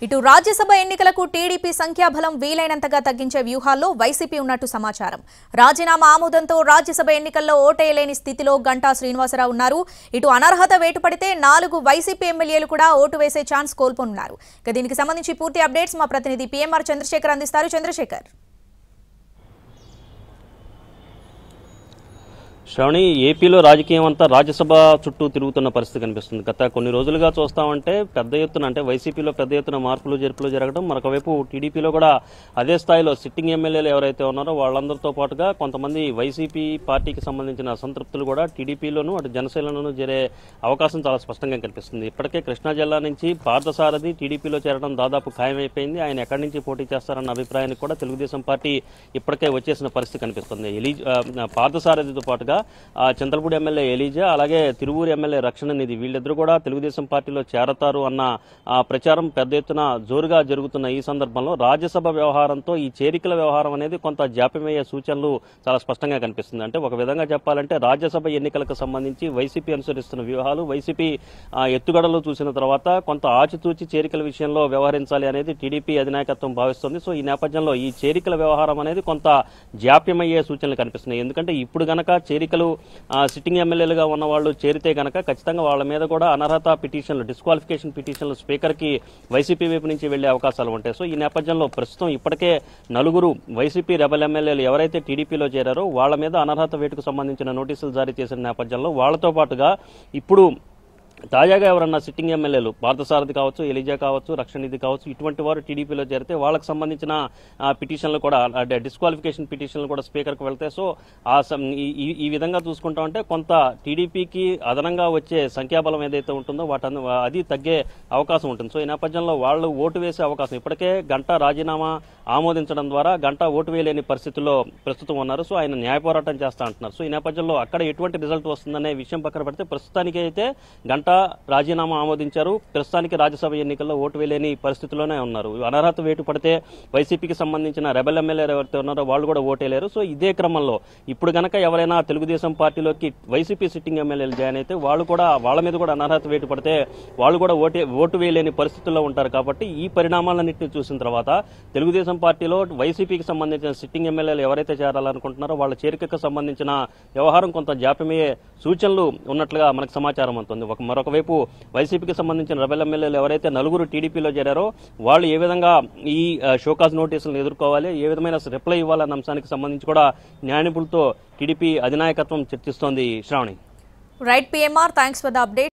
ఇటు రాజ్యసభ ఎన్నికలకు టీడీపీ సంఖ్యాబలం వీలైనంతగా తగ్గించే వ్యూహాల్లో వైసీపీ ఉన్నట్టు సమాచారం. రాజీనామా ఆమోదంతో రాజ్యసభ ఎన్నికల్లో ఓటేయలేని స్థితిలో గంటా శ్రీనివాసరావు ఉన్నారు. ఇటు అనర్హత వేటుపడితే 4 వైసీపీ ఎమ్మెల్యేలు కూడా ఓటు వేసే ఛాన్స్ కోల్పోనున్నారు. ఇక దీనికి సంబంధించి పూర్తి అప్డేట్స్ మా ప్రతినిధి పీఎంఆర్ చంద్రశేఖర్ అందిస్తారు. చంద్రశేఖర్, శ్రావణి, ఏపీలో రాజకీయం అంతా రాజ్యసభ చుట్టూ తిరుగుతున్న పరిస్థితి కనిపిస్తుంది. గత కొన్ని రోజులుగా చూస్తామంటే పెద్ద ఎత్తున అంటే వైసీపీలో పెద్ద ఎత్తున మార్పులు జరుపులు జరగడం, మరొకవైపు టీడీపీలో కూడా అదే స్థాయిలో సిట్టింగ్ ఎమ్మెల్యేలు ఎవరైతే ఉన్నారో వాళ్ళందరితో పాటుగా కొంతమంది వైసీపీ పార్టీకి సంబంధించిన అసంతృప్తులు కూడా టీడీపీలోనూ అటు జనసేనలోనూ చేరే అవకాశం చాలా స్పష్టంగా కనిపిస్తుంది. ఇప్పటికే కృష్ణా జిల్లా నుంచి పార్థసారథి టీడీపీలో చేరడం దాదాపు ఖాయమైపోయింది. ఆయన ఎక్కడి నుంచి పోటీ చేస్తారన్న అభిప్రాయానికి కూడా తెలుగుదేశం పార్టీ ఇప్పటికే వచ్చేసిన పరిస్థితి కనిపిస్తుంది. పార్థసారథితో పాటుగా చంద్రపూడి ఎమ్మెల్యే ఎలీజా, అలాగే తిరువూరు ఎమ్మెల్యే రక్షణ నిధి, వీళ్ళిద్దరూ కూడా తెలుగుదేశం పార్టీలో చేరతారు అన్న ప్రచారం పెద్ద ఎత్తున జోరుగా జరుగుతున్న ఈ సందర్భంలో రాజ్యసభ వ్యవహారంతో ఈ చేరికల వ్యవహారం అనేది కొంత జాప్యమయ్యే సూచనలు చాలా స్పష్టంగా కనిపిస్తుంది. అంటే ఒక విధంగా చెప్పాలంటే రాజ్యసభ ఎన్నికలకు సంబంధించి వైసీపీ అనుసరిస్తున్న వ్యూహాలు, వైసీపీ ఎత్తుగడలు చూసిన తర్వాత కొంత ఆచితూచి చేరికల విషయంలో వ్యవహరించాలి అనేది టీడీపీ అధినాయకత్వం భావిస్తోంది. సో ఈ నేపథ్యంలో ఈ చేరికల వ్యవహారం అనేది కొంత జాప్యమయ్యే సూచనలు కనిపిస్తున్నాయి. ఎందుకంటే ఇప్పుడు గనక చేరికలు సిట్టింగ్ ఎమ్మెల్యేలుగా ఉన్న వాళ్ళు చేరితే గనక ఖచ్చితంగా వాళ్ళ మీద కూడా అనర్హత పిటిషన్లు, డిస్క్వాలిఫికేషన్ పిటిషన్లు స్పీకర్కి వైసీపీ వైపు నుంచి వెళ్లే అవకాశాలు ఉంటాయి. సో ఈ నేపథ్యంలో ప్రస్తుతం ఇప్పటికే 4 వైసీపీ రెబల్ ఎమ్మెల్యేలు ఎవరైతే టీడీపీలో చేరారో వాళ్ళ మీద అనర్హత వేటుకు సంబంధించిన నోటీసులు జారీ చేసిన నేపథ్యంలో వాళ్ళతో పాటుగా ఇప్పుడు తాజాగా ఎవరన్నా సిట్టింగ్ ఎమ్మెల్యేలు పార్థసారథి కావచ్చు, ఎలిజా కావచ్చు, రక్షణ నిధి కావచ్చు, ఇటువంటి వారు టీడీపీలో చేరితే వాళ్ళకి సంబంధించిన పిటిషన్లు కూడా డిస్క్వాలిఫికేషన్ పిటిషన్లు కూడా స్పీకర్కి వెళ్తాయి. సో ఈ విధంగా చూసుకుంటామంటే కొంత టీడీపీకి అదనంగా వచ్చే సంఖ్యాబలం ఏదైతే ఉంటుందో అది తగ్గే అవకాశం ఉంటుంది. సో ఈ నేపథ్యంలో వాళ్ళు ఓటు వేసే అవకాశం, ఇప్పటికే గంటా రాజీనామా ఆమోదించడం ద్వారా గంటా ఓటు వేయలేని పరిస్థితుల్లో ప్రస్తుతం ఉన్నారు. సో ఆయన న్యాయ పోరాటం చేస్తా అంటున్నారు. సో ఈ నేపథ్యంలో అక్కడ ఎటువంటి రిజల్ట్ వస్తుందనే విషయం పక్కన పెడితే ప్రస్తుతానికి అయితే గంటా రాజీనామా ఆమోదించారు. ప్రస్తుతానికి రాజ్యసభ ఎన్నికల్లో ఓటు వేయలేని పరిస్థితిలోనే ఉన్నారు. అనర్హత వేటు పడితే వైసీపీకి సంబంధించిన రెబల్ ఎమ్మెల్యేలు ఎవరైతే ఉన్నారో వాళ్ళు కూడా ఓటేలేరు. సో ఇదే క్రమంలో ఇప్పుడు గనక ఎవరైనా తెలుగుదేశం పార్టీలోకి వైసీపీ సిట్టింగ్ ఎమ్మెల్యేలు జాయిన్ అయితే వాళ్ళ మీద కూడా అనర్హత వేటు పడితే వాళ్ళు కూడా ఓటు వేయలేని పరిస్థితుల్లో ఉంటారు. కాబట్టి ఈ పరిణామాలన్నింటినీ చూసిన తర్వాత తెలుగుదేశం పార్టీలో వైసీపీకి సంబంధించిన సిట్టింగ్ ఎమ్మెల్యేలు ఎవరైతే చేరాలనుకుంటున్నారో వాళ్ళ చేరికకు సంబంధించిన వ్యవహారం కొంత జాప్యమయ్యే సూచనలు ఉన్నట్లుగా మనకు సమాచారం అందుతుంది. మరొకవైపు వైసీపీకి సంబంధించిన రెబల్ ఎమ్మెల్యేలు ఎవరైతే 4 టీడీపీలో చేరారో వాళ్ళు ఏ విధంగా ఈ షోకాజ్ నోటీసులను ఎదుర్కోవాలి, ఏ విధమైన రిప్లై ఇవ్వాలన్న అంశానికి సంబంధించి కూడా న్యాయ నిపుణులతో టీడీపీ అధినాయకత్వం చర్చిస్తోంది. Sravani. Right PMR, thanks for the update.